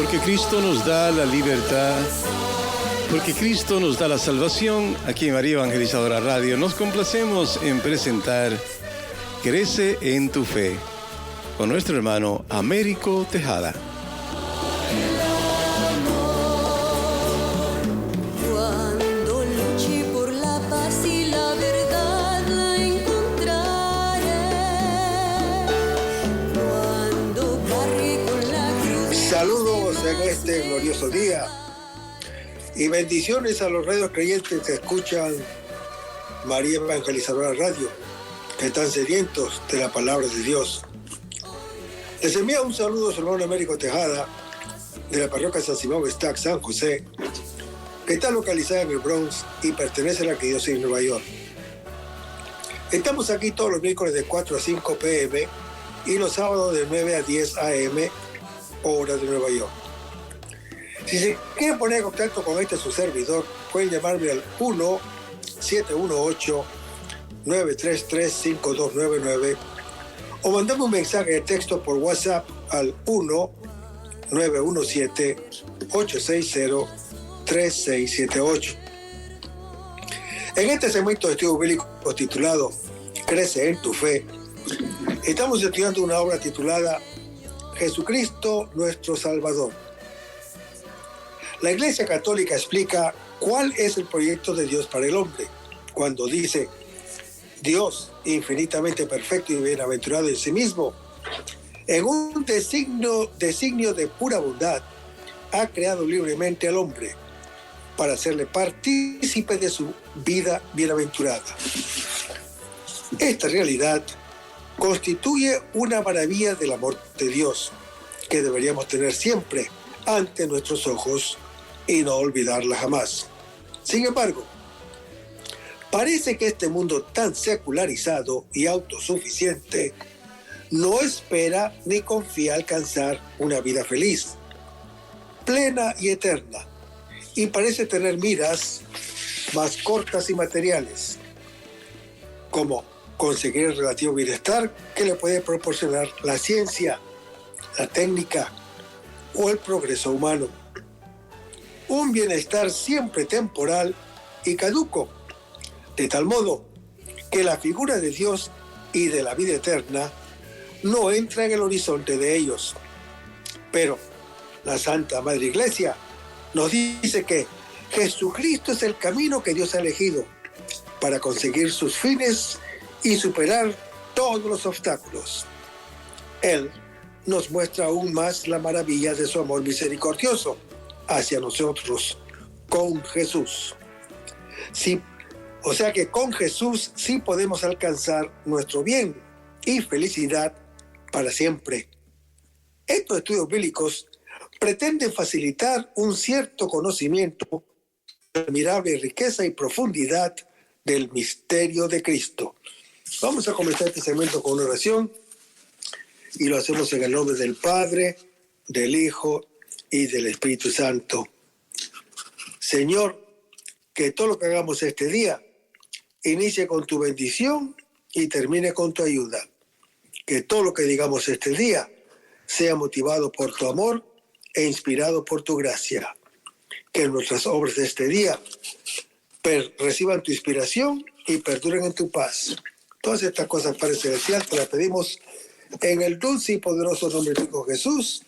Porque Cristo nos da la libertad, porque Cristo nos da la salvación, aquí en María Evangelizadora Radio nos complacemos en presentar Crece en tu Fe, con nuestro hermano Américo Tejada. Saludos en este glorioso día y bendiciones a los radios creyentes que escuchan María Evangelizadora Radio, que están sedientos de la palabra de Dios. Les envía un saludo a su hermano Américo Tejada, de la parroquia San Simón Stack, San José, que está localizada en el Bronx y pertenece a la arquidiócesis de Nueva York. Estamos aquí todos los miércoles de 4 a 5 p.m. y los sábados de 9 a 10 a.m., hora de Nueva York. Si se quieren poner en contacto con su servidor, pueden llamarme al 1-718-933-5299 o mandarme un mensaje de texto por WhatsApp al 1-917-860-3678. En este segmento de estudio bíblico titulado Crece en tu Fe, estamos estudiando una obra titulada Jesucristo nuestro Salvador. La Iglesia Católica explica cuál es el proyecto de Dios para el hombre cuando dice: Dios, infinitamente perfecto y bienaventurado en sí mismo, en un designio de pura bondad, ha creado libremente al hombre para hacerle partícipe de su vida bienaventurada. Esta realidad constituye una maravilla del amor de Dios que deberíamos tener siempre ante nuestros ojos y no olvidarla jamás. Sin embargo, parece que este mundo tan secularizado y autosuficiente no espera ni confía alcanzar una vida feliz, plena y eterna, y parece tener miras más cortas y materiales, como conseguir el relativo bienestar que le puede proporcionar la ciencia, la técnica o el progreso humano. Un bienestar siempre temporal y caduco, de tal modo que la figura de Dios y de la vida eterna no entra en el horizonte de ellos. Pero la Santa Madre Iglesia nos dice que Jesucristo es el camino que Dios ha elegido para conseguir sus fines y superar todos los obstáculos. Él nos muestra aún más la maravilla de su amor misericordioso hacia nosotros con Jesús. Sí, o sea que con Jesús sí podemos alcanzar nuestro bien y felicidad para siempre. Estos estudios bíblicos pretenden facilitar un cierto conocimiento de la admirable riqueza y profundidad del misterio de Cristo. Vamos a comenzar este segmento con una oración y lo hacemos en el nombre del Padre, del Hijo y del Espíritu Santo. Señor, que todo lo que hagamos este día inicie con tu bendición y termine con tu ayuda. Que todo lo que digamos este día sea motivado por tu amor e inspirado por tu gracia. Que nuestras obras de este día reciban tu inspiración y perduren en tu paz. Todas estas cosas, Padre Celestial, te las pedimos en el dulce y poderoso nombre de tu Hijo Jesús,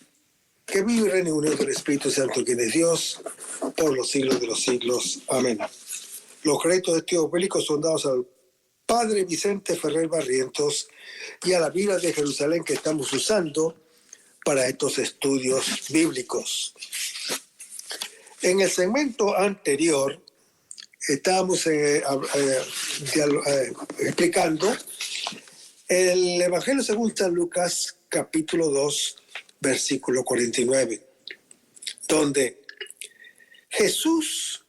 que vive y reina en unión del Espíritu Santo, quien es Dios, por los siglos de los siglos. Amén. Los créditos de estudios bíblicos son dados al Padre Vicente Ferrer Barrientos y a la Biblia de Jerusalén que estamos usando para estos estudios bíblicos. En el segmento anterior estábamos explicando el Evangelio según San Lucas, capítulo 2, versículo 49, donde Jesús,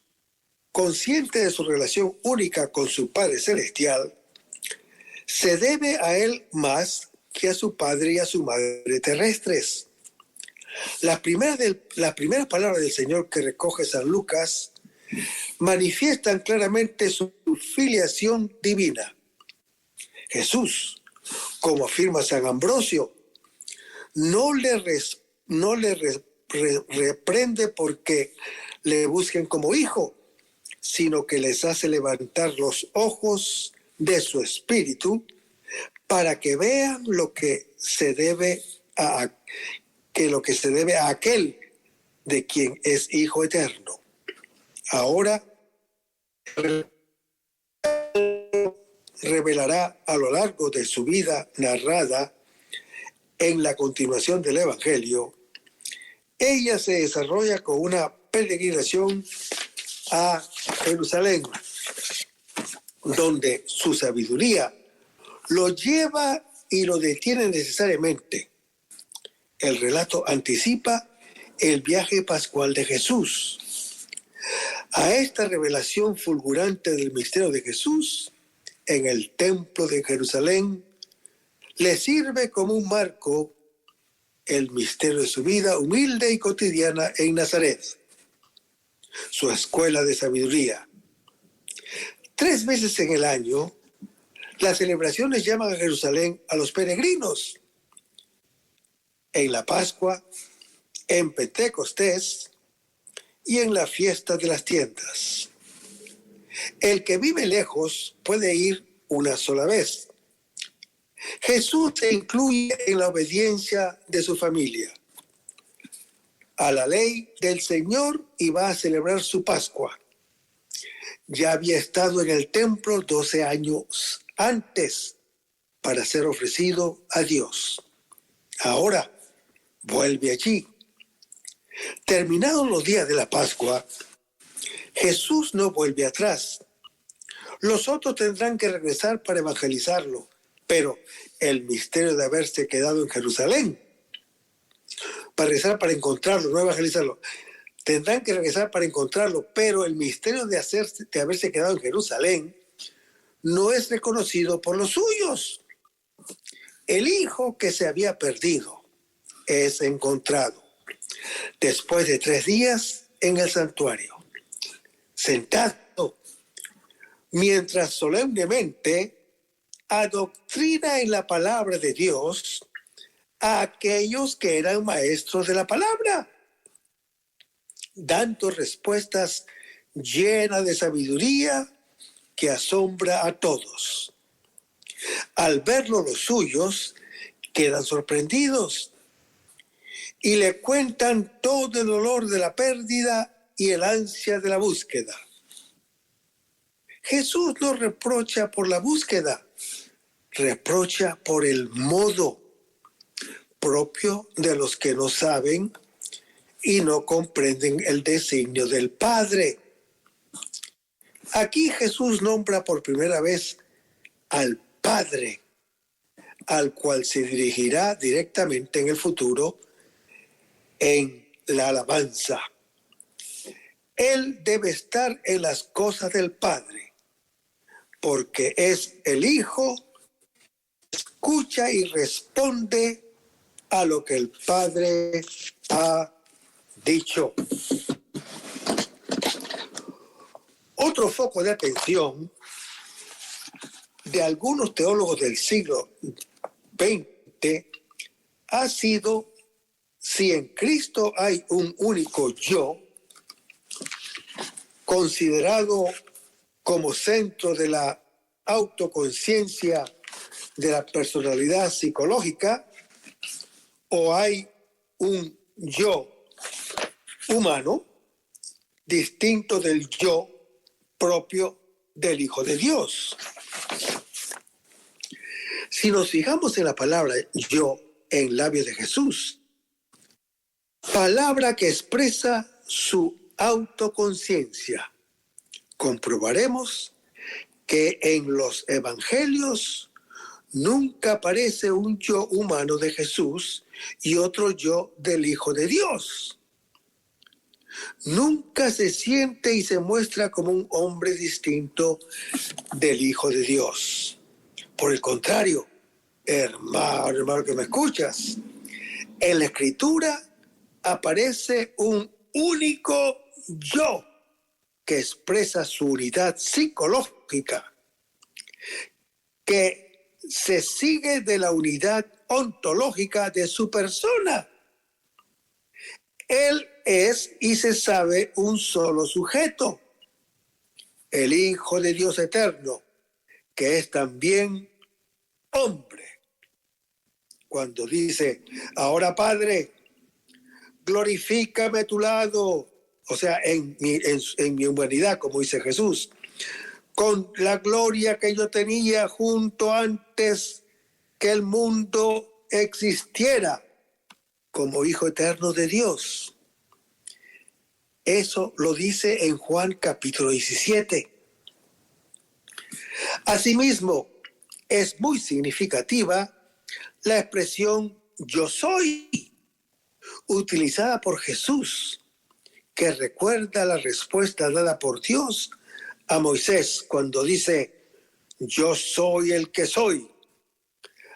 consciente de su relación única con su Padre Celestial, se debe a Él más que a su Padre y a su Madre terrestres. Las primeras palabras del Señor que recoge San Lucas manifiestan claramente su filiación divina. Jesús, como afirma San Ambrosio, no le reprende porque le busquen como hijo, sino que les hace levantar los ojos de su espíritu para que vean lo que se debe a aquel de quien es hijo eterno. Ahora revelará a lo largo de su vida narrada en la continuación del Evangelio. Ella se desarrolla con una peregrinación a Jerusalén, donde su sabiduría lo lleva y lo detiene necesariamente. El relato anticipa el viaje pascual de Jesús. A esta revelación fulgurante del misterio de Jesús en el templo de Jerusalén le sirve como un marco el misterio de su vida humilde y cotidiana en Nazaret, su escuela de sabiduría. 3 veces en el año, las celebraciones llaman a Jerusalén a los peregrinos. En la Pascua, en Pentecostés y en la fiesta de las tiendas. El que vive lejos puede ir una sola vez. Jesús se incluye en la obediencia de su familia a la ley del Señor y va a celebrar su Pascua. Ya había estado en el templo 12 años antes para ser ofrecido a Dios. Ahora vuelve allí. Terminados los días de la Pascua, Jesús no vuelve atrás. Los otros tendrán que regresar para evangelizarlo, pero el misterio de haberse quedado en Jerusalén, para regresar para encontrarlo, no evangelizarlo, tendrán que regresar para encontrarlo, pero el misterio de haberse quedado en Jerusalén no es reconocido por los suyos. El hijo que se había perdido es encontrado después de 3 días en el santuario, sentado, mientras solemnemente adoctrina en la palabra de Dios a aquellos que eran maestros de la palabra, dando respuestas llenas de sabiduría que asombra a todos. Al verlo los suyos quedan sorprendidos y le cuentan todo el dolor de la pérdida y el ansia de la búsqueda. Jesús no reprocha por la búsqueda, reprocha por el modo propio de los que no saben y no comprenden el designio del Padre. Aquí Jesús nombra por primera vez al Padre, al cual se dirigirá directamente en el futuro en la alabanza. Él debe estar en las cosas del Padre, porque es el Hijo, escucha y responde a lo que el Padre ha dicho. Otro foco de atención de algunos teólogos del siglo XX ha sido si en Cristo hay un único yo, considerado como centro de la autoconciencia de la personalidad psicológica, o hay un yo humano distinto del yo propio del Hijo de Dios. Si nos fijamos en la palabra yo en labios de Jesús, palabra que expresa su autoconciencia, comprobaremos que en los evangelios nunca aparece un yo humano de Jesús y otro yo del Hijo de Dios. Nunca se siente y se muestra como un hombre distinto del Hijo de Dios. Por el contrario, hermano que me escuchas, en la Escritura aparece un único yo que expresa su unidad psicológica, que se sigue de la unidad ontológica de su persona. Él es y se sabe un solo sujeto, el Hijo de Dios eterno, que es también hombre. Cuando dice, ahora Padre, glorifícame a tu lado, o sea, en mi humanidad, como dice Jesús, con la gloria que yo tenía junto antes que el mundo existiera, como Hijo eterno de Dios. Eso lo dice en Juan capítulo 17. Asimismo, es muy significativa la expresión yo soy, utilizada por Jesús, que recuerda la respuesta dada por Dios a Moisés cuando dice, yo soy el que soy.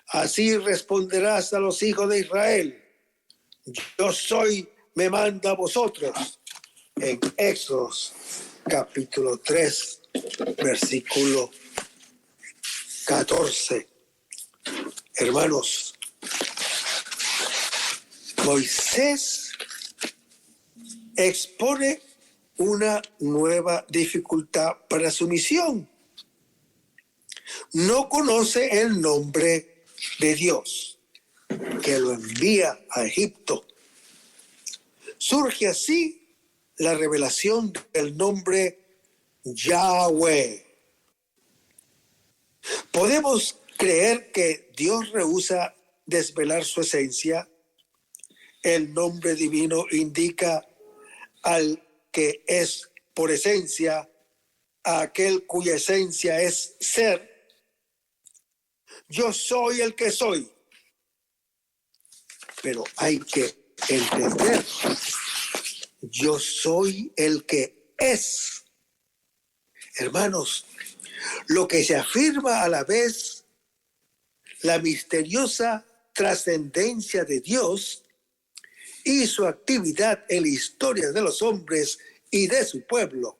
Así responderás a los hijos de Israel, yo soy, me manda a vosotros. En Éxodo capítulo 3, versículo 14. Hermanos, Moisés expone una nueva dificultad para su misión. No conoce el nombre de Dios, que lo envía a Egipto. Surge así la revelación del nombre Yahweh. Podemos creer que Dios rehúsa desvelar su esencia. El nombre divino indica al que es por esencia, a aquel cuya esencia es ser. Yo soy el que soy. Pero hay que entender, yo soy el que es. Hermanos, lo que se afirma a la vez la misteriosa trascendencia de Dios y su actividad en la historia de los hombres y de su pueblo.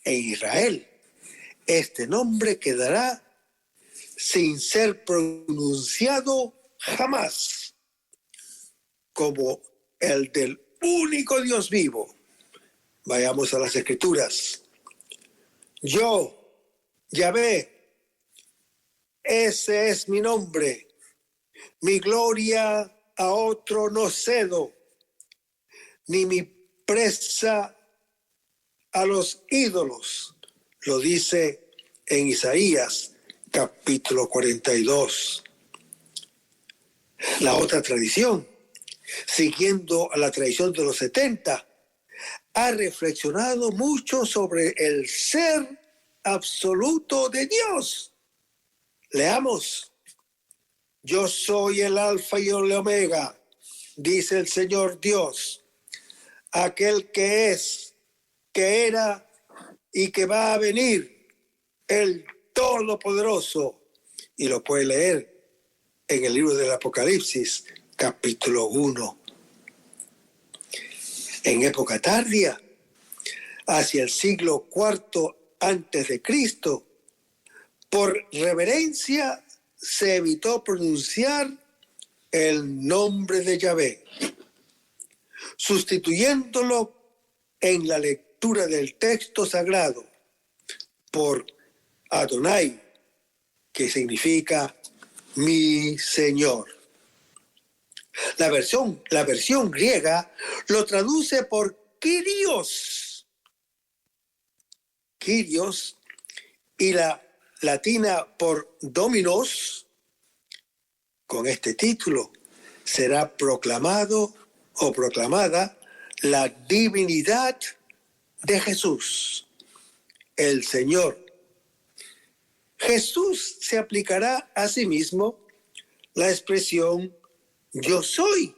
En Israel, este nombre quedará sin ser pronunciado jamás, como el del único Dios vivo. Vayamos a las Escrituras. Yo, Yahvé, ese es mi nombre. Mi gloria a otro no cedo, ni mi presa a los ídolos. Lo dice en Isaías, capítulo 42. La otra tradición, siguiendo a la tradición de los 70, ha reflexionado mucho sobre el ser absoluto de Dios. Leamos. Yo soy el Alfa y el Omega, dice el Señor Dios, aquel que es, que era y que va a venir, el Todopoderoso. Y lo puede leer en el libro del Apocalipsis, capítulo 1. En época tardía, hacia el siglo IV antes de Cristo, por reverencia se evitó pronunciar el nombre de Yahvé, sustituyéndolo en la lectura del texto sagrado por Adonai, que significa mi Señor. La versión griega lo traduce por Kyrios. Kyrios, y la latina por Dominos. Con este título será proclamado o proclamada la divinidad de Jesús, el Señor. Jesús se aplicará a sí mismo la expresión yo soy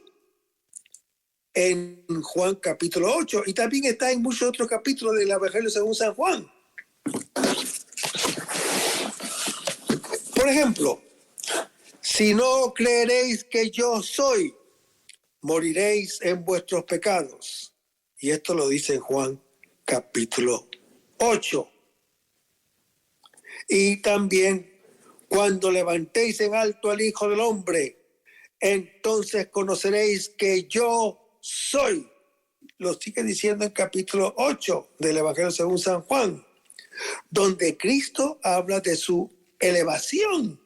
en Juan capítulo 8 y también está en muchos otros capítulos del Evangelio según San Juan. Por ejemplo, si no creeréis que yo soy, moriréis en vuestros pecados. Y esto lo dice en Juan capítulo 8. Y también, cuando levantéis en alto al Hijo del Hombre, entonces conoceréis que yo soy. Lo sigue diciendo en capítulo 8 del Evangelio según San Juan, donde Cristo habla de su elevación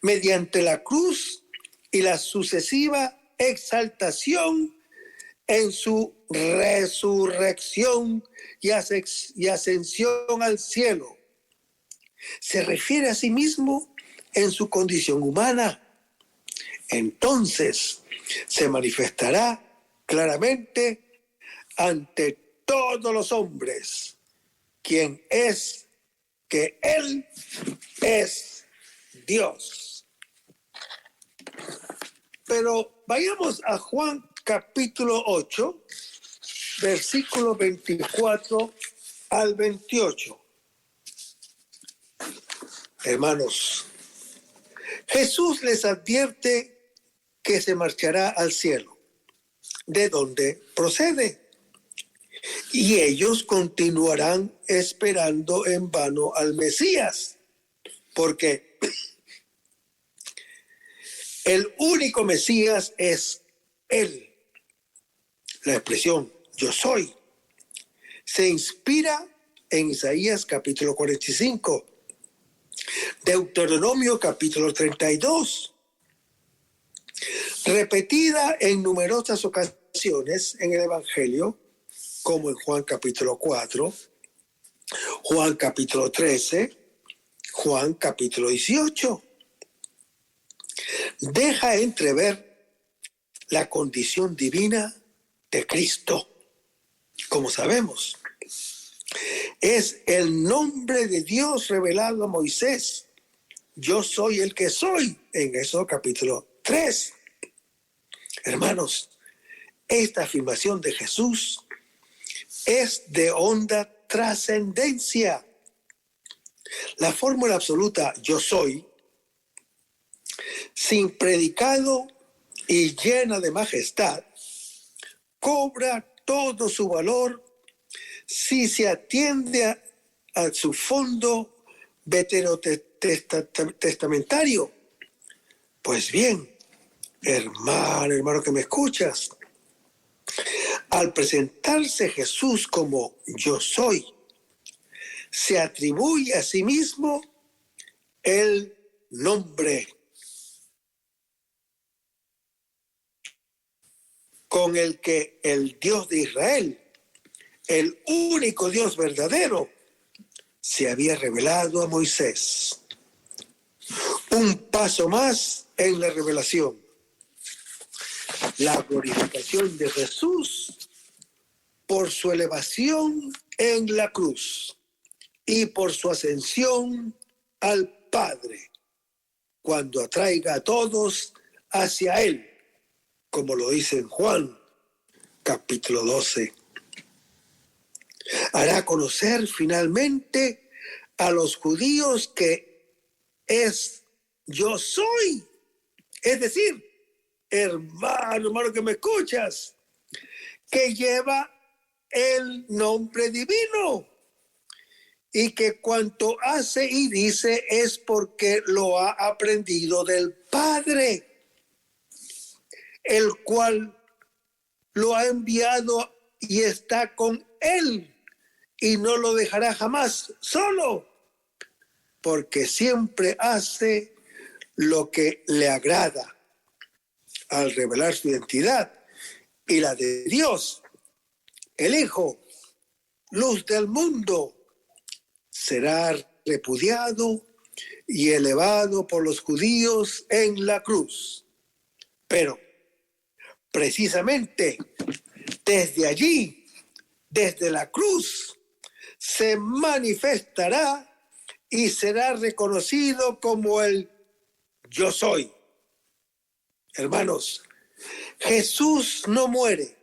mediante la cruz y la sucesiva exaltación en su resurrección y ascensión al cielo. Se refiere a sí mismo en su condición humana. Entonces se manifestará claramente ante todos los hombres quién es, que Él es Dios. Pero vayamos a Juan capítulo 8, versículos 24 al 28. Hermanos, Jesús les advierte que se marchará al cielo, de donde procede, y ellos continuarán esperando en vano al Mesías, porque el único Mesías es Él. La expresión yo soy se inspira en Isaías capítulo 45, Deuteronomio capítulo 32, repetida en numerosas ocasiones en el Evangelio, como en Juan capítulo 4, Juan capítulo 13, Juan capítulo 18. Deja entrever la condición divina de Cristo. Como sabemos, es el nombre de Dios revelado a Moisés. Yo soy el que soy, en Éxodo capítulo 3. Hermanos, esta afirmación de Jesús es de honda trascendencia. La fórmula absoluta yo soy, sin predicado y llena de majestad, cobra todo su valor si se atiende a su fondo veterotestamentario. Pues bien, hermano que me escuchas, al presentarse Jesús como yo soy, se atribuye a sí mismo el nombre con el que el Dios de Israel, el único Dios verdadero, se había revelado a Moisés. Un paso más en la revelación. La glorificación de Jesús por su elevación en la cruz y por su ascensión al Padre, cuando atraiga a todos hacia Él, como lo dice en Juan capítulo 12. Hará conocer finalmente a los judíos que es yo soy. Es decir, hermano que me escuchas, que lleva el nombre divino y que cuanto hace y dice es porque lo ha aprendido del Padre, el cual lo ha enviado y está con él y no lo dejará jamás solo, porque siempre hace lo que le agrada. Al revelar su identidad y la de Dios, el Hijo, luz del mundo, será repudiado y elevado por los judíos en la cruz. Pero precisamente desde allí, desde la cruz, se manifestará y será reconocido como el yo soy. Hermanos, Jesús no muere,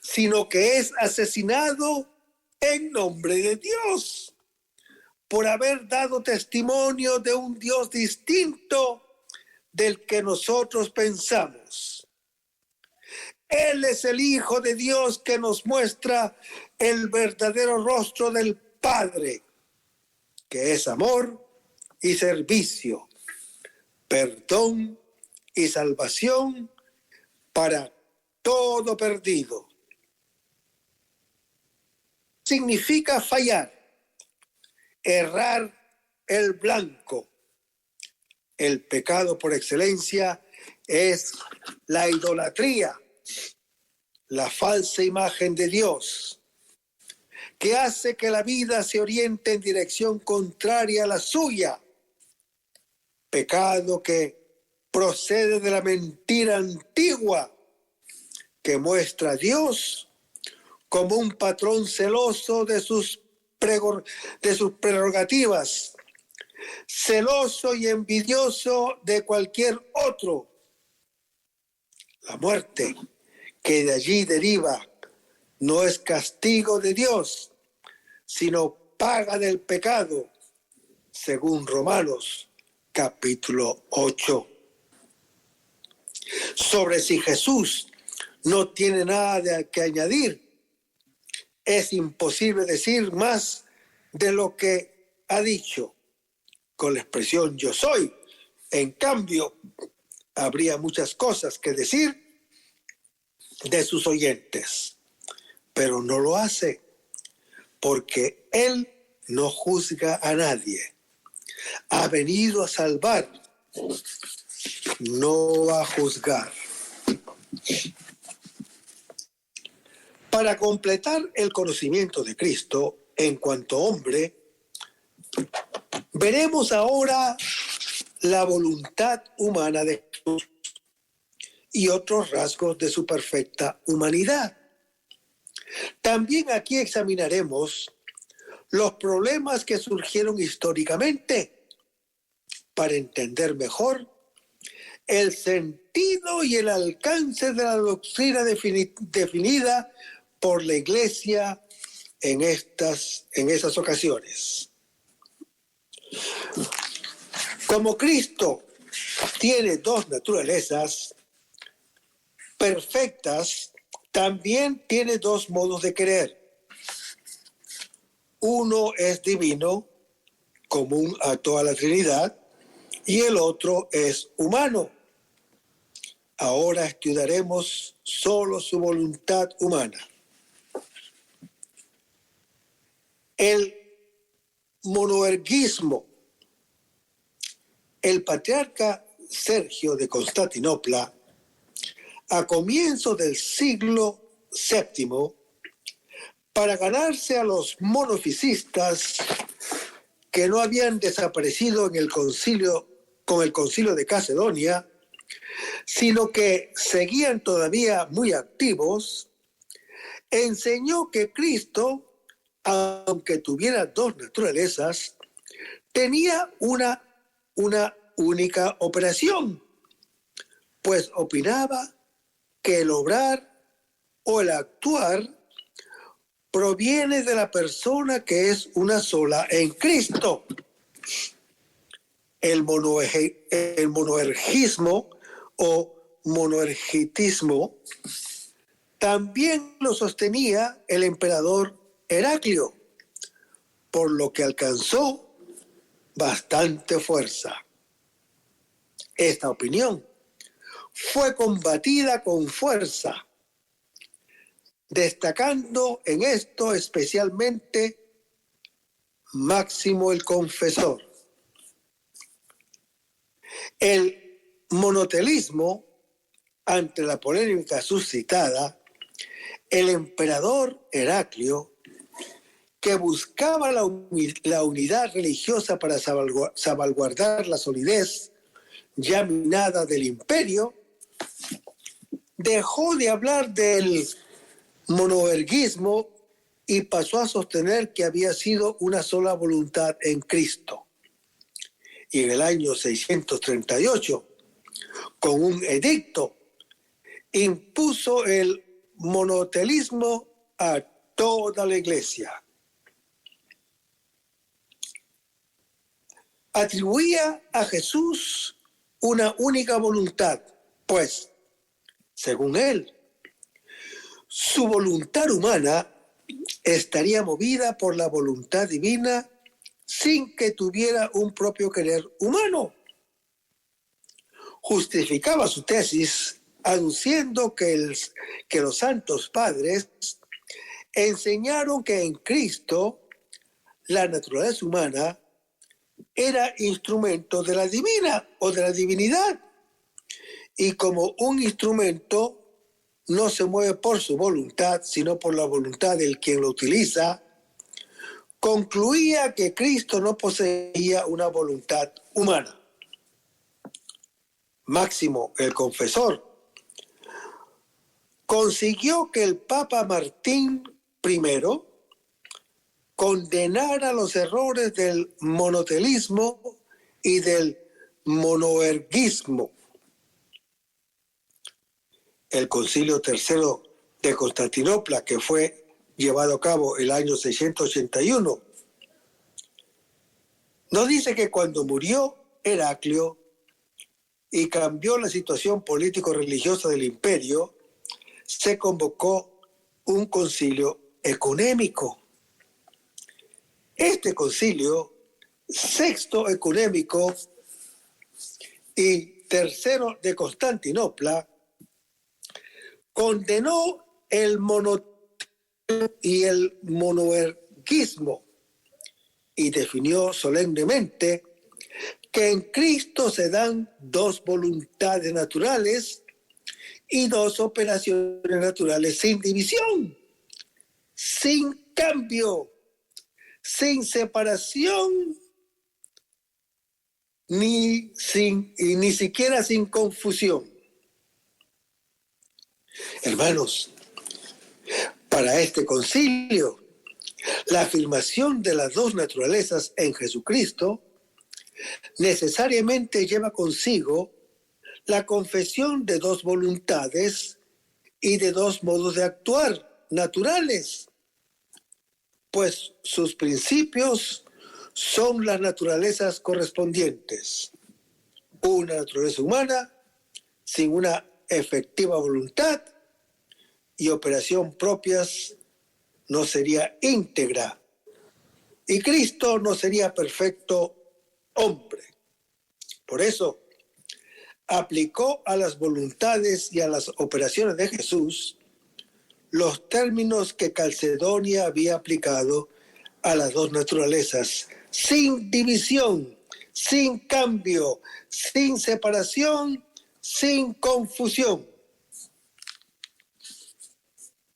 sino que es asesinado en nombre de Dios, por haber dado testimonio de un Dios distinto del que nosotros pensamos. Él es el Hijo de Dios que nos muestra el verdadero rostro del Padre, que es amor y servicio, perdón y salvación para todo perdido. Significa fallar, errar el blanco. El pecado por excelencia es la idolatría, la falsa imagen de Dios, que hace que la vida se oriente en dirección contraria a la suya. Pecado que procede de la mentira antigua que muestra a Dios como un patrón celoso de sus prerrogativas, celoso y envidioso de cualquier otro. La muerte que de allí deriva no es castigo de Dios, sino paga del pecado, según Romanos capítulo 8. Sobre si Jesús no tiene nada que añadir, es imposible decir más de lo que ha dicho con la expresión yo soy. En cambio, habría muchas cosas que decir de sus oyentes, pero no lo hace porque Él no juzga a nadie. Ha venido a salvar, no a juzgar. Para completar el conocimiento de Cristo en cuanto hombre, veremos ahora la voluntad humana de Jesús y otros rasgos de su perfecta humanidad. También aquí examinaremos los problemas que surgieron históricamente para entender mejor el sentido y el alcance de la doctrina definida por la Iglesia en esas ocasiones. Como Cristo tiene dos naturalezas perfectas, también tiene dos modos de querer. Uno es divino, común a toda la Trinidad, y el otro es humano. Ahora estudiaremos solo su voluntad humana. El monoerguismo. El patriarca Sergio de Constantinopla, a comienzos del siglo VII, para ganarse a los monofisistas que no habían desaparecido con el concilio de Calcedonia, sino que seguían todavía muy activos, enseñó que Cristo, aunque tuviera dos naturalezas, tenía una única operación, pues opinaba que el obrar o el actuar proviene de la persona que es una sola en Cristo. El monoergismo o monoergitismo también lo sostenía el emperador Heraclio, por lo que alcanzó bastante fuerza. Esta opinión fue combatida con fuerza, destacando en esto especialmente Máximo el Confesor. El monotelismo, ante la polémica suscitada, el emperador Heraclio, que buscaba la unidad religiosa para salvaguardar la solidez ya minada del imperio, dejó de hablar del monoerguismo y pasó a sostener que había sido una sola voluntad en Cristo. Y en el año 638, con un edicto, impuso el monotelismo a toda la Iglesia. Atribuía a Jesús una única voluntad, pues, según él, su voluntad humana estaría movida por la voluntad divina sin que tuviera un propio querer humano. justificaba su tesis aduciendo que los santos padres enseñaron que en Cristo la naturaleza humana era instrumento de la divina o de la divinidad, y como un instrumento no se mueve por su voluntad, sino por la voluntad del quien lo utiliza, concluía que Cristo no poseía una voluntad humana. Máximo, el confesor, consiguió que el Papa Martín I condenara los errores del monotelismo y del monoerguismo. El Concilio III de Constantinopla, que fue llevado a cabo el año 681, nos dice que cuando murió Heraclio y cambió la situación político-religiosa del imperio, se convocó un concilio ecuménico. Este concilio, sexto ecuménico y tercero de Constantinopla, condenó el monoteísmo y el monoerguismo y definió solemnemente que en Cristo se dan dos voluntades naturales y dos operaciones naturales sin división, sin cambio, sin separación, ni siquiera sin confusión. Hermanos, para este concilio, la afirmación de las dos naturalezas en Jesucristo necesariamente lleva consigo la confesión de dos voluntades y de dos modos de actuar naturales, pues sus principios son las naturalezas correspondientes. Una naturaleza humana sin una efectiva voluntad y operación propias no sería íntegra, y Cristo no sería perfecto hombre. Por eso, aplicó a las voluntades y a las operaciones de Jesús los términos que Calcedonia había aplicado a las dos naturalezas, sin división, sin cambio, sin separación, sin confusión.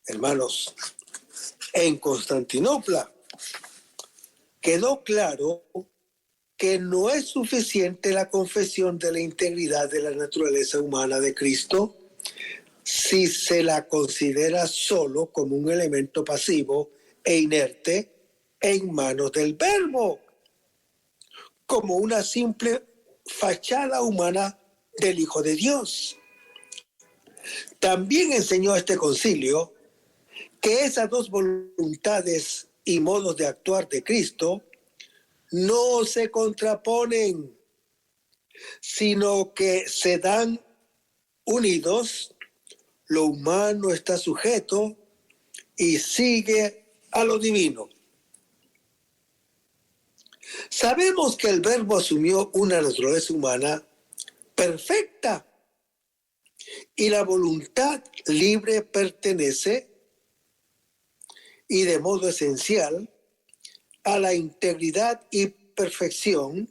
Hermanos, en Constantinopla quedó claro que no es suficiente la confesión de la integridad de la naturaleza humana de Cristo si se la considera solo como un elemento pasivo e inerte en manos del Verbo, como una simple fachada humana del Hijo de Dios. También enseñó este concilio que esas dos voluntades y modos de actuar de Cristo no se contraponen, sino que se dan unidos. Lo humano está sujeto y sigue a lo divino. Sabemos que el Verbo asumió una naturaleza humana perfecta y la voluntad libre pertenece, y de modo esencial, a la integridad y perfección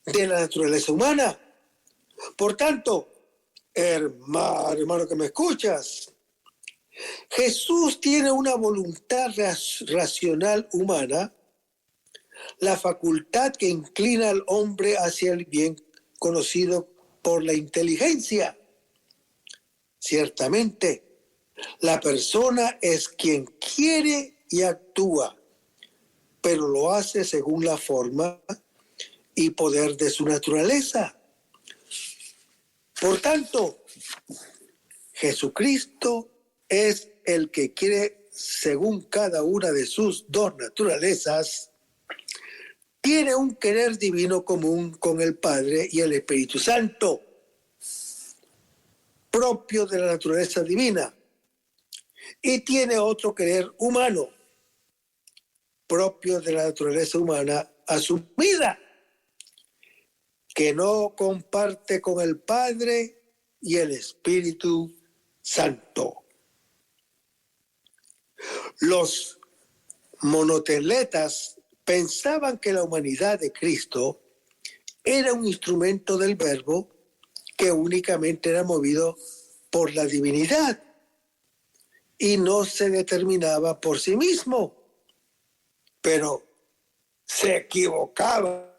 de la naturaleza humana. Por tanto, hermano que me escuchas, Jesús tiene una voluntad racional humana, la facultad que inclina al hombre hacia el bien conocido por la inteligencia. Ciertamente, la persona es quien quiere y actúa, pero lo hace según la forma y poder de su naturaleza. Por tanto, Jesucristo es el que quiere, según cada una de sus dos naturalezas, tiene un querer divino común con el Padre y el Espíritu Santo, propio de la naturaleza divina, y tiene otro querer humano, propio de la naturaleza humana asumida. que no comparte con el Padre y el Espíritu Santo. Los monoteletas pensaban que la humanidad de Cristo era un instrumento del Verbo que únicamente era movido por la divinidad y no se determinaba por sí mismo. Pero se equivocaban.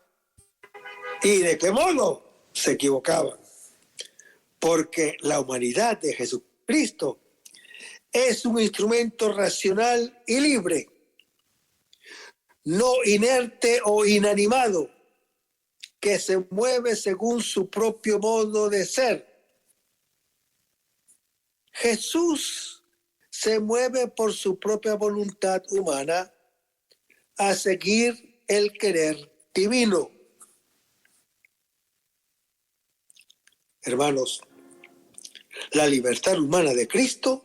¿Y de qué modo se equivocaban? Porque la humanidad de Jesucristo es un instrumento racional y libre, no inerte o inanimado, que se mueve según su propio modo de ser. Jesús se mueve por su propia voluntad humana a seguir el querer divino. Hermanos, la libertad humana de Cristo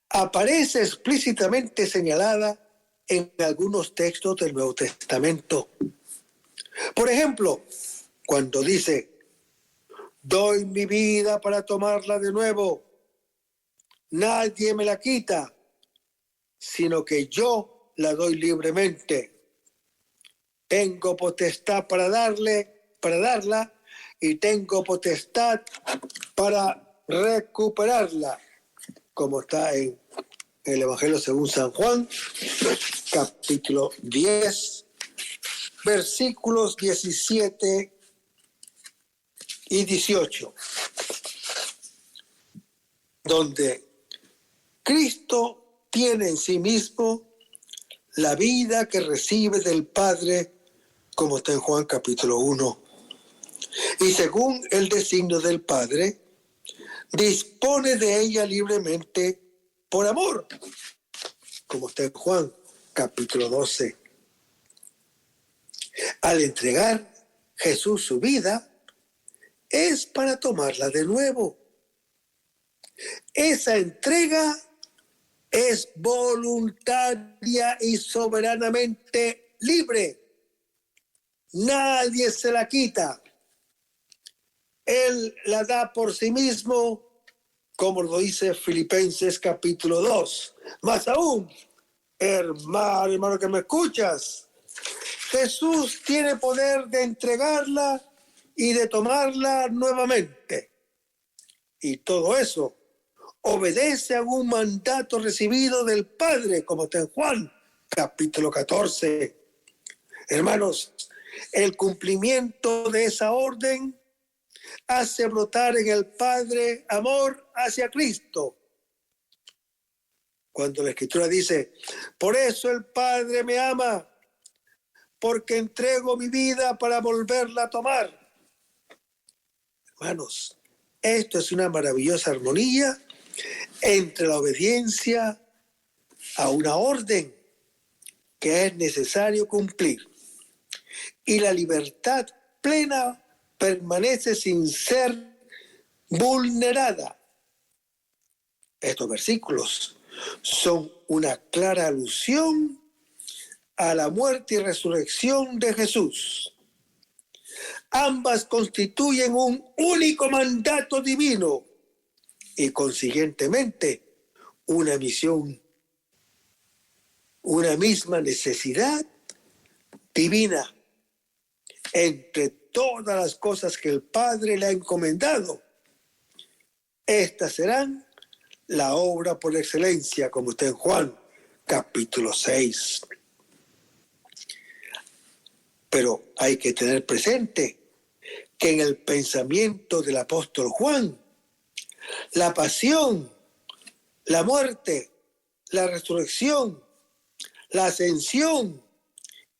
aparece explícitamente señalada en algunos textos del Nuevo Testamento. Por ejemplo, cuando dice, doy mi vida para tomarla de nuevo, nadie me la quita, sino que yo la doy libremente. Tengo potestad para darla, y tengo potestad para recuperarla, como está en el Evangelio según San Juan, capítulo 10, versículos 17 y 18, donde Cristo tiene en sí mismo la vida que recibe del Padre, como está en Juan capítulo 1. Y según el designio del Padre, dispone de ella libremente por amor, como está en Juan capítulo 12. Al entregar Jesús su vida, es para tomarla de nuevo. Esa entrega es voluntaria y soberanamente libre. Nadie se la quita. Él la da por sí mismo, como lo dice Filipenses capítulo 2. Más aún, hermano que me escuchas, Jesús tiene poder de entregarla y de tomarla nuevamente. Y todo eso obedece a un mandato recibido del Padre, como está en Juan capítulo 14. Hermanos, el cumplimiento de esa orden hace brotar en el Padre amor hacia Cristo. Cuando la Escritura dice, por eso el Padre me ama, porque entrego mi vida para volverla a tomar. Hermanos, esto es una maravillosa armonía entre la obediencia a una orden que es necesario cumplir y la libertad plena permanece sin ser vulnerada. Estos versículos son una clara alusión a la muerte y resurrección de Jesús. Ambas constituyen un único mandato divino y consiguientemente una misión, una misma necesidad divina. Entre todas las cosas que el Padre le ha encomendado, estas serán la obra por excelencia, como está en Juan capítulo 6. Pero hay que tener presente que en el pensamiento del apóstol Juan, la pasión, la muerte, la resurrección, la ascensión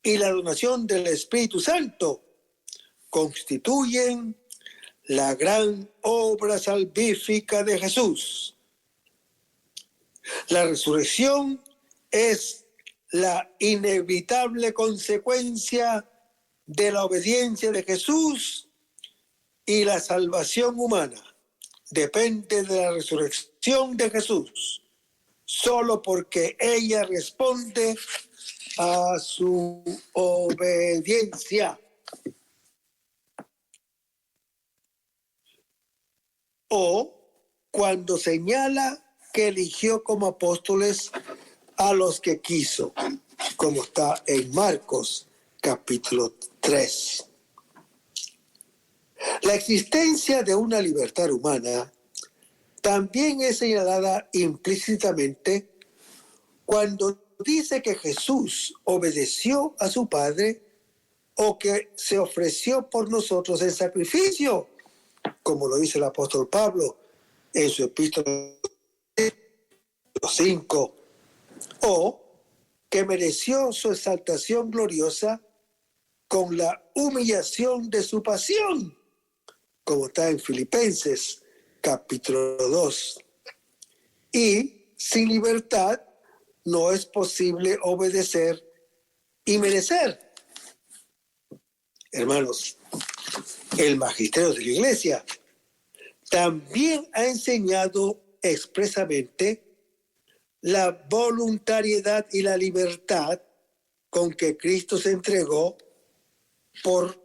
y la donación del Espíritu Santo constituyen la gran obra salvífica de Jesús. La resurrección es la inevitable consecuencia de la obediencia de Jesús y la salvación humana depende de la resurrección de Jesús, solo porque ella responde a su obediencia. o cuando señala que eligió como apóstoles a los que quiso, como está en Marcos capítulo 3. La existencia de una libertad humana también es señalada implícitamente cuando dice que Jesús obedeció a su Padre o que se ofreció por nosotros en sacrificio, como lo dice el apóstol Pablo en su epístola 5, o que mereció su exaltación gloriosa con la humillación de su pasión, como está en Filipenses capítulo 2. Y sin libertad no es posible obedecer y merecer. Hermanos, el magisterio de la Iglesia también ha enseñado expresamente la voluntariedad y la libertad con que Cristo se entregó por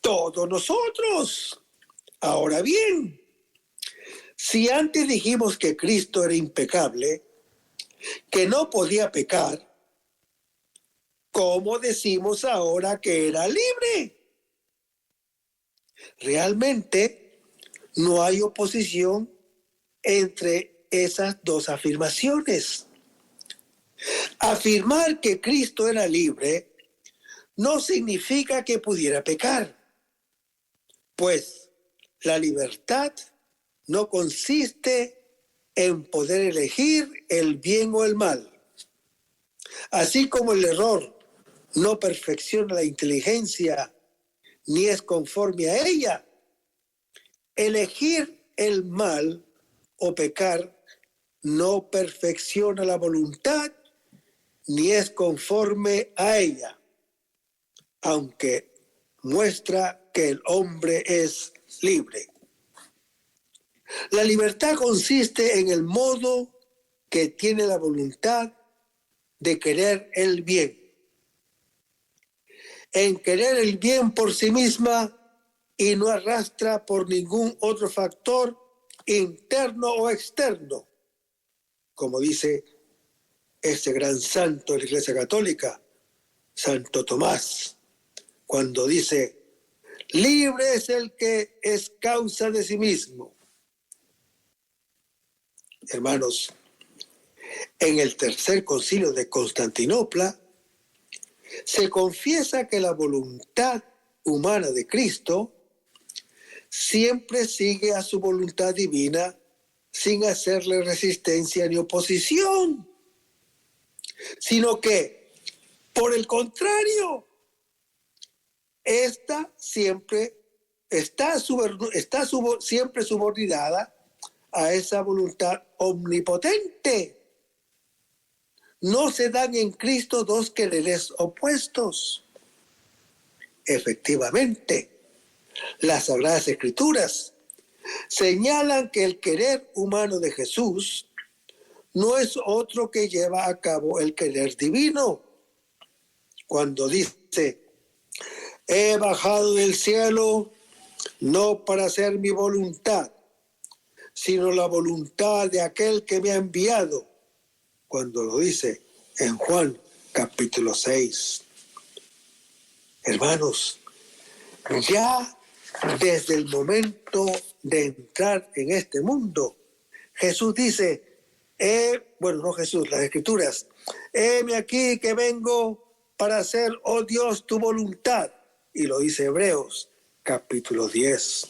todos nosotros. Ahora bien, si antes dijimos que Cristo era impecable, que no podía pecar, ¿cómo decimos ahora que era libre? Realmente no hay oposición entre esas dos afirmaciones. Afirmar que Cristo era libre no significa que pudiera pecar, pues la libertad no consiste en poder elegir el bien o el mal. Así como el error no perfecciona la inteligencia ni es conforme a ella, elegir el mal o pecar no perfecciona la voluntad ni es conforme a ella, aunque muestra que el hombre es libre. La libertad consiste en el modo que tiene la voluntad de querer el bien, en querer el bien por sí misma y no arrastra por ningún otro factor interno o externo, como dice este gran santo de la Iglesia Católica, Santo Tomás, cuando dice: libre es el que es causa de sí mismo. Hermanos, en el tercer concilio de Constantinopla se confiesa que la voluntad humana de Cristo siempre sigue a su voluntad divina sin hacerle resistencia ni oposición, sino que, por el contrario, esta siempre está siempre subordinada a esa voluntad omnipotente. No se dan en Cristo dos quereres opuestos. Efectivamente, las Sagradas Escrituras señalan que el querer humano de Jesús no es otro que lleva a cabo el querer divino. Cuando dice: he bajado del cielo no para hacer mi voluntad, sino la voluntad de aquel que me ha enviado, cuando lo dice en Juan capítulo 6. Hermanos, ya desde el momento de entrar en este mundo, Jesús dice, las Escrituras, heme aquí que vengo para hacer, oh Dios, tu voluntad. Y lo dice Hebreos capítulo 10.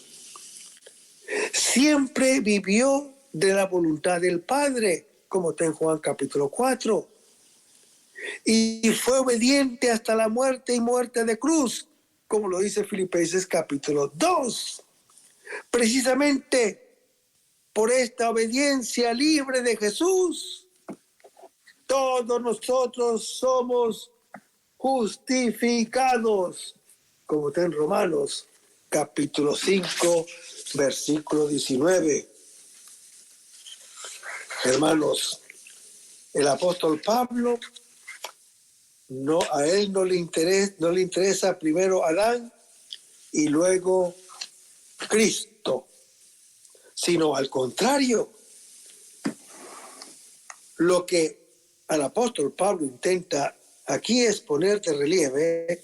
Siempre vivió de la voluntad del Padre, como está en Juan capítulo 4. Y fue obediente hasta la muerte y muerte de cruz, como lo dice Filipenses capítulo 2. Precisamente por esta obediencia libre de Jesús, todos nosotros somos justificados, como está en Romanos capítulo 5, versículo 19. Hermanos, el apóstol Pablo, a él no le interesa primero Adán y luego Cristo, sino al contrario. Lo que el apóstol Pablo intenta aquí es poner de relieve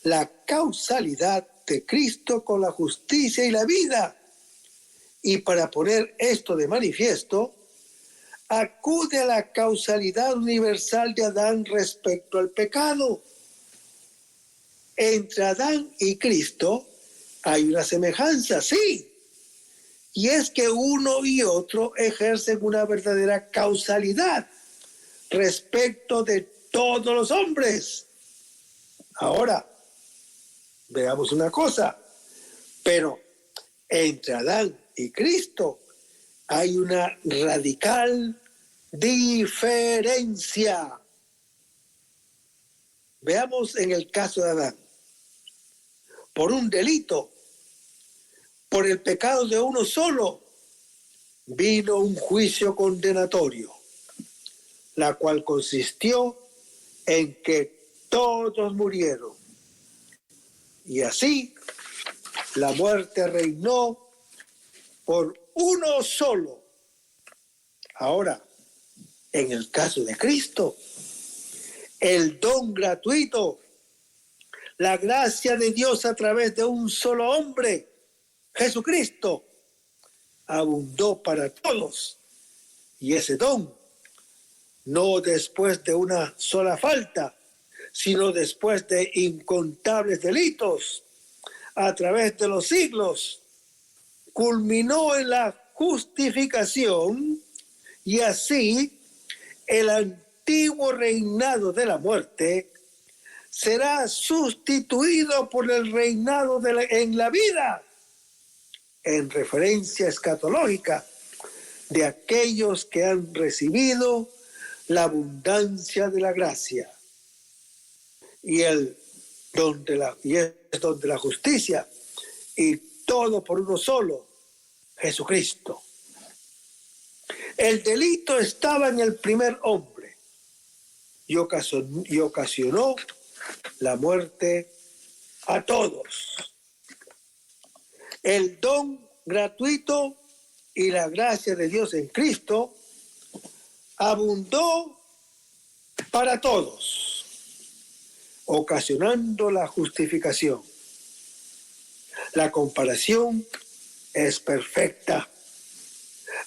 la causalidad de Cristo con la justicia y la vida. Y para poner esto de manifiesto, acude a la causalidad universal de Adán respecto al pecado. Entre Adán y Cristo hay una semejanza, sí. Y es que uno y otro ejercen una verdadera causalidad respecto de todos los hombres. Ahora, veamos una cosa, pero entre Adán y Cristo hay una radical diferencia. Veamos en el caso de Adán. Por un delito, por el pecado de uno solo, vino un juicio condenatorio, la cual consistió en que todos murieron. Y así la muerte reinó por uno solo. Ahora, en el caso de Cristo, el don gratuito, la gracia de Dios a través de un solo hombre, Jesucristo, abundó para todos. Y ese don, no después de una sola falta, sino después de incontables delitos, a través de los siglos, culminó en la justificación, y así el antiguo reinado de la muerte será sustituido por el reinado en la vida, en referencia escatológica de aquellos que han recibido la abundancia de la gracia. Y es donde la justicia, y todo por uno solo, Jesucristo. El delito estaba en el primer hombre y ocasionó la muerte a todos. El don gratuito y la gracia de Dios en Cristo abundó para todos, ocasionando la justificación. La comparación es perfecta.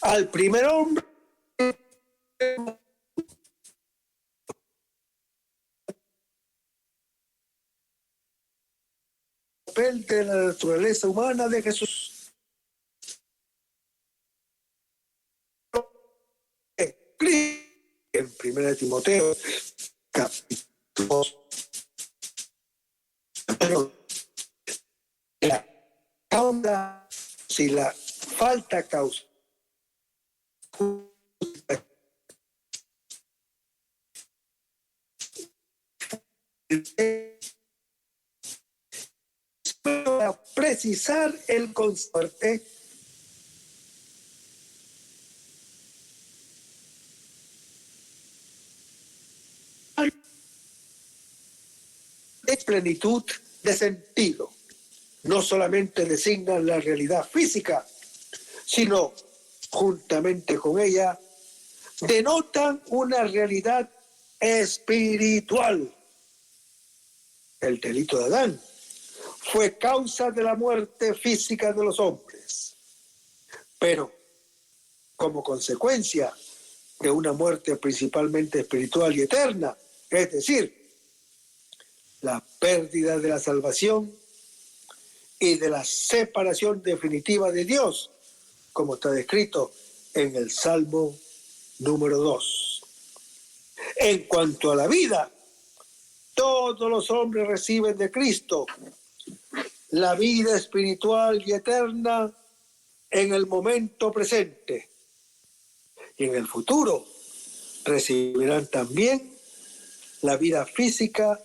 Al primer hombre papel de la naturaleza humana de Jesús. En 1 Timoteo, capítulo 2, la causa, si la falta causa para precisar el consorte de plenitud de sentido. No solamente designan la realidad física, sino juntamente con ella denotan una realidad espiritual. El delito de Adán fue causa de la muerte física de los hombres, pero como consecuencia de una muerte principalmente espiritual y eterna, es decir, la pérdida de la salvación y de la separación definitiva de Dios, como está descrito en el Salmo número 2. En cuanto a la vida, todos los hombres reciben de Cristo la vida espiritual y eterna en el momento presente. Y en el futuro recibirán también la vida física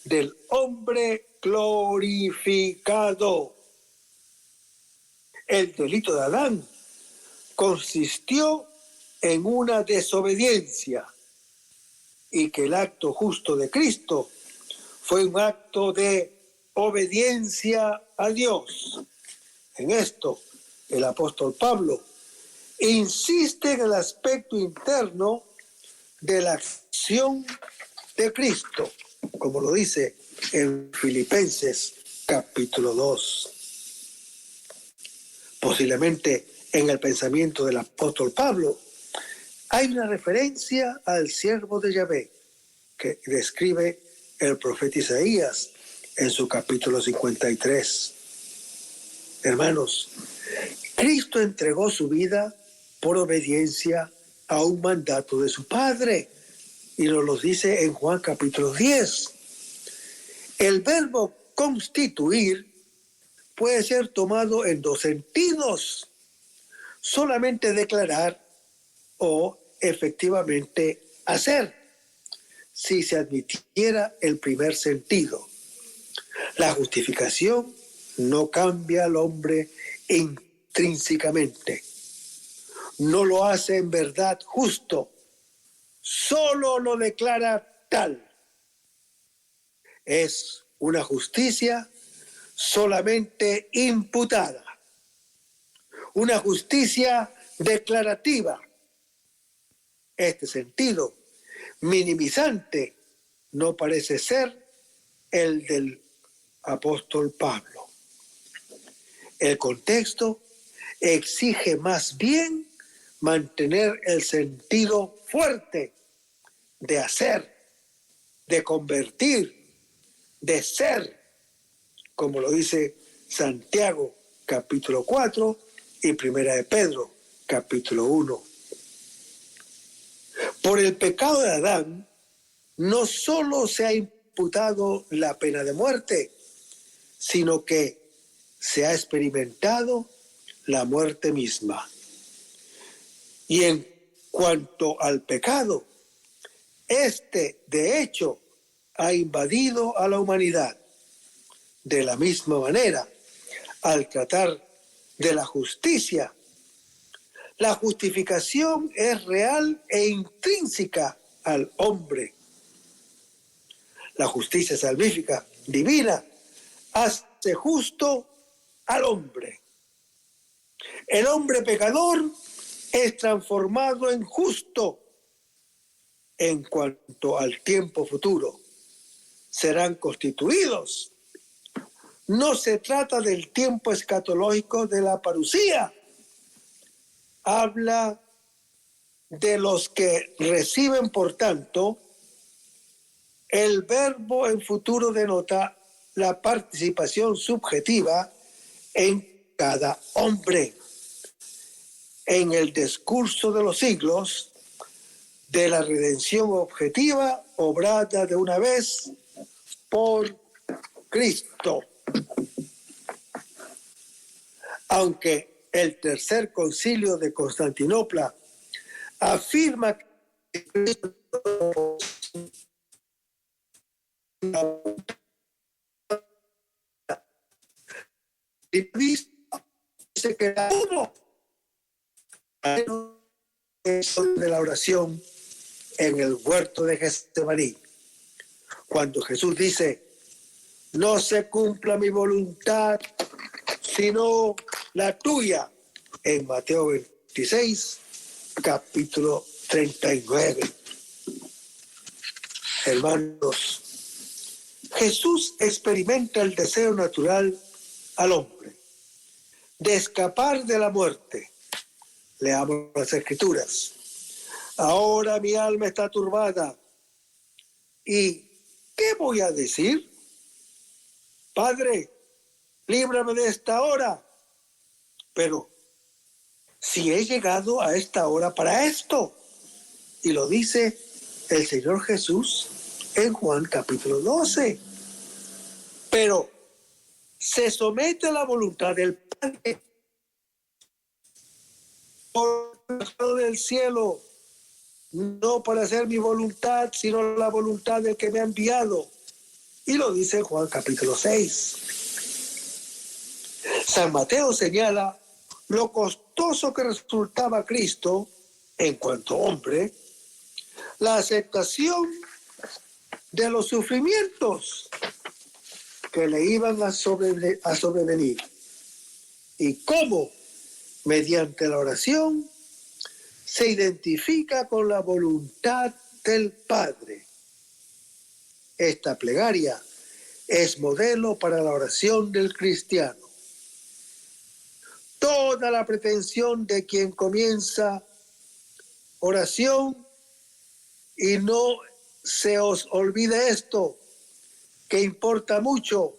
del hombre glorificado. El delito de Adán consistió en una desobediencia, y que el acto justo de Cristo fue un acto de obediencia a Dios. En esto, el apóstol Pablo insiste en el aspecto interno de la acción de Cristo, como lo dice en Filipenses capítulo 2. Posiblemente en el pensamiento del apóstol Pablo hay una referencia al siervo de Yahvé que describe el profeta Isaías en su capítulo 53. Hermanos, Cristo entregó su vida por obediencia a un mandato de su Padre, y nos lo dice en Juan capítulo 10. El verbo constituir puede ser tomado en dos sentidos: solamente declarar o efectivamente hacer, si se admitiera el primer sentido. La justificación no cambia al hombre intrínsecamente, no lo hace en verdad justo, solo lo declara tal. Es una justicia solamente imputada, una justicia declarativa. Este sentido minimizante no parece ser el del apóstol Pablo. El contexto exige más bien mantener el sentido fuerte de hacer, de convertir, de ser, como lo dice Santiago capítulo 4 y Primera de Pedro capítulo 1. Por el pecado de Adán, no solo se ha imputado la pena de muerte, sino que se ha experimentado la muerte misma. Y en cuanto al pecado, este, de hecho, ha invadido a la humanidad. De la misma manera, al tratar de la justicia, la justificación es real e intrínseca al hombre. La justicia salvífica divina hace justo al hombre. El hombre pecador es transformado en justo. En cuanto al tiempo futuro, serán constituidos. No se trata del tiempo escatológico de la parusía. Habla de los que reciben, por tanto, el verbo en futuro denota la participación subjetiva en cada hombre. En el discurso de los siglos, de la redención objetiva obrada de una vez por Cristo. Aunque el tercer concilio de Constantinopla afirma que dice que uno de la oración en el huerto de Getsemaní, cuando Jesús dice: no se cumpla mi voluntad sino la tuya, en Mateo 26 capítulo 39. Hermanos, Jesús experimenta el deseo natural al hombre de escapar de la muerte. Leamos las Escrituras. Ahora mi alma está turbada. ¿Y qué voy a decir? Padre, líbrame de esta hora. Pero si he llegado a esta hora para esto. Y lo dice el Señor Jesús en Juan capítulo 12. Pero se somete a la voluntad del Padre por del cielo, no para hacer mi voluntad, sino la voluntad del que me ha enviado. Y lo dice Juan capítulo 6. San Mateo señala lo costoso que resultaba a Cristo, en cuanto hombre, la aceptación de los sufrimientos que le iban a sobrevenir. Y cómo, mediante la oración, se identifica con la voluntad del Padre. Esta plegaria es modelo para la oración del cristiano. Toda la pretensión de quien comienza oración, y no se os olvide esto, que importa mucho,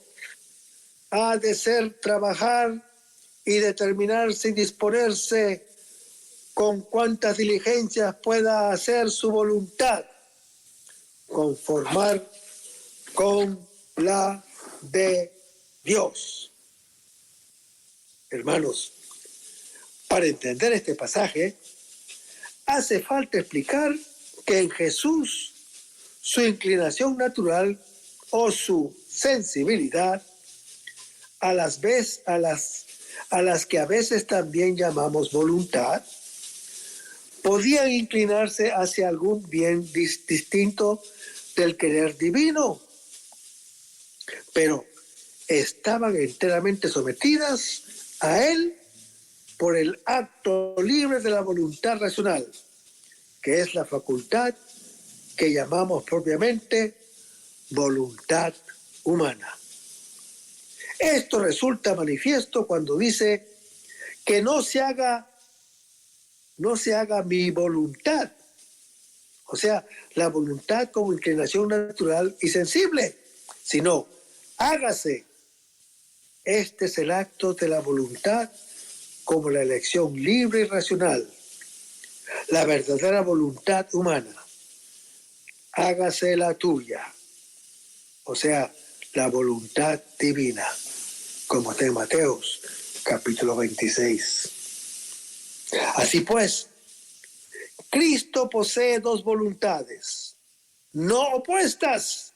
ha de ser trabajar y determinarse y disponerse con cuantas diligencias pueda hacer su voluntad, conformar con la de Dios. Hermanos, para entender este pasaje, hace falta explicar que en Jesús su inclinación natural o su sensibilidad a las que a veces también llamamos voluntad, podían inclinarse hacia algún bien distinto del querer divino, pero estaban enteramente sometidas a él por el acto libre de la voluntad racional, que es la facultad que llamamos propiamente voluntad humana. Esto resulta manifiesto cuando dice que no se haga mi voluntad, o sea, la voluntad como inclinación natural y sensible, sino hágase. Este es el acto de la voluntad como la elección libre y racional, la verdadera voluntad humana. Hágase la tuya, o sea, la voluntad divina, como está en Mateos, capítulo 26. Así pues, Cristo posee dos voluntades, no opuestas,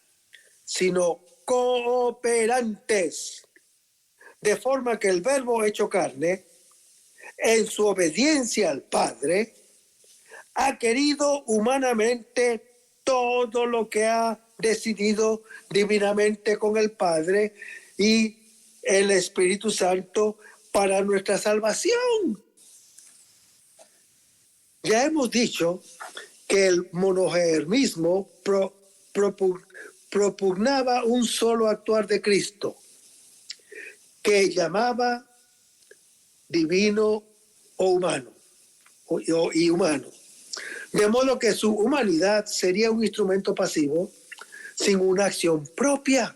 sino cooperantes, de forma que el Verbo hecho carne, en su obediencia al Padre, ha querido humanamente todo lo que ha decidido divinamente con el Padre y el Espíritu Santo para nuestra salvación. Ya hemos dicho que el monogenismo propugnaba un solo actuar de Cristo, que llamaba divino o humano, y humano. De modo que su humanidad sería un instrumento pasivo sin una acción propia,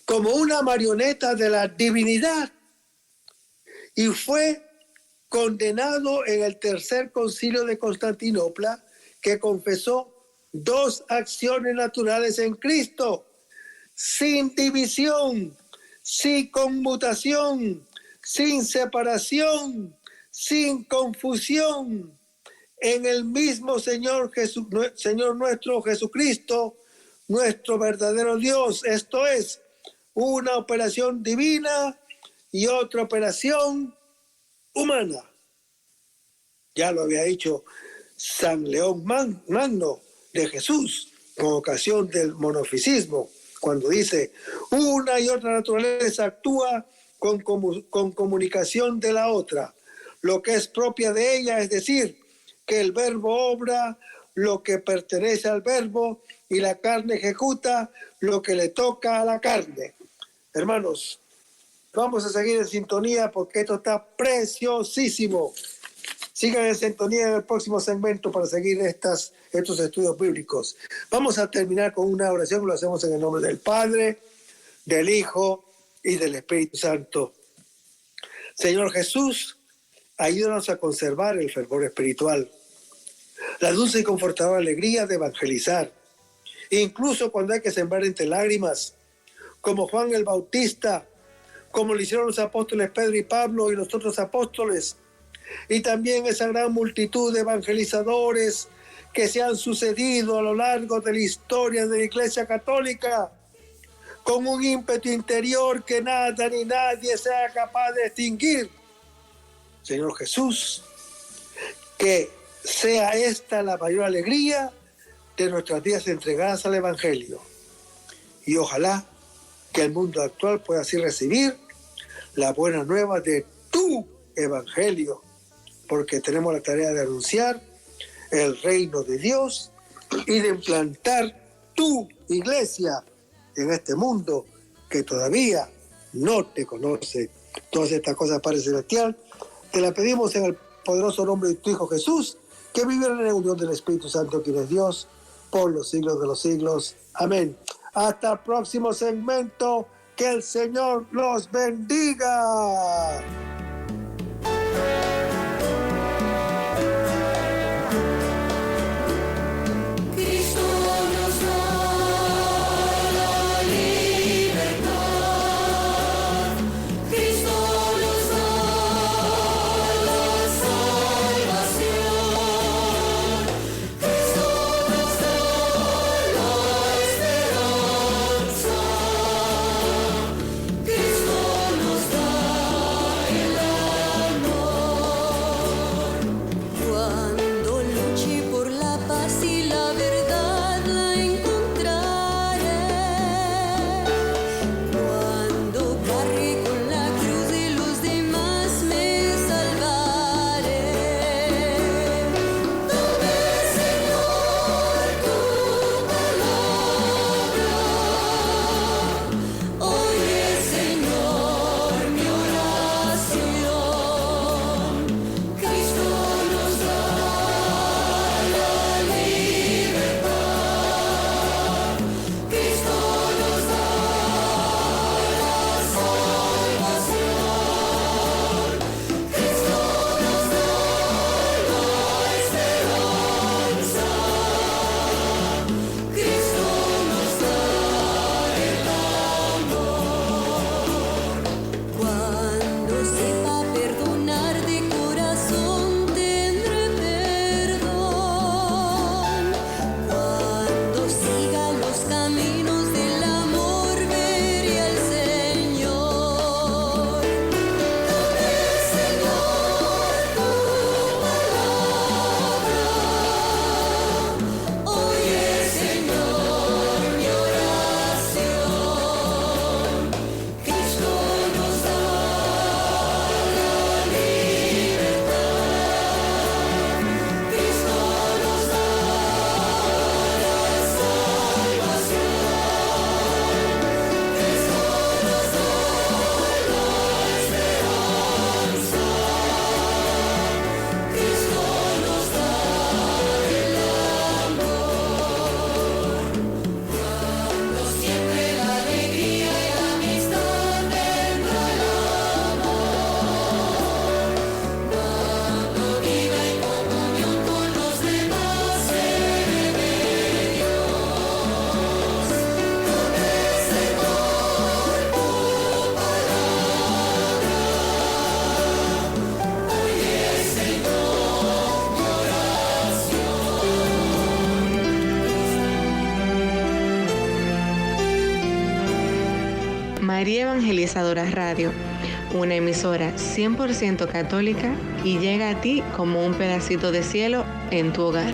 como una marioneta de la divinidad, y fue condenado en el tercer concilio de Constantinopla, que confesó dos acciones naturales en Cristo, sin división, sin conmutación, sin separación, sin confusión, en el mismo Señor nuestro Jesucristo, nuestro verdadero Dios. Esto es una operación divina y otra operación humana. Ya lo había dicho San León Magno de Jesús con ocasión del monofisismo, cuando dice: una y otra naturaleza actúa con comunicación de la otra, lo que es propia de ella, es decir, que el Verbo obra lo que pertenece al Verbo y la carne ejecuta lo que le toca a la carne. Hermanos, vamos a seguir en sintonía porque esto está preciosísimo. Sigan en sintonía en el próximo segmento para seguir estos estudios bíblicos. Vamos a terminar con una oración, lo hacemos en el nombre del Padre, del Hijo y del Espíritu Santo. Señor Jesús, ayúdanos a conservar el fervor espiritual, la dulce y confortadora alegría de evangelizar, incluso cuando hay que sembrar entre lágrimas, como Juan el Bautista, como lo hicieron los apóstoles Pedro y Pablo y los otros apóstoles, y también esa gran multitud de evangelizadores que se han sucedido a lo largo de la historia de la Iglesia Católica, con un ímpetu interior que nada ni nadie sea capaz de extinguir. Señor Jesús, que sea esta la mayor alegría de nuestras vidas entregadas al Evangelio. Y ojalá que el mundo actual pueda así recibir la buena nueva de tu Evangelio, porque tenemos la tarea de anunciar el reino de Dios y de implantar tu iglesia en este mundo que todavía no te conoce. Todas estas cosas, Padre Celestial, te las pedimos en el poderoso nombre de tu Hijo Jesús, que vive en la unión del Espíritu Santo, quien es Dios, por los siglos de los siglos. Amén. Hasta el próximo segmento. Que el Señor los bendiga. María Evangelizadora Radio, una emisora 100% católica y llega a ti como un pedacito de cielo en tu hogar.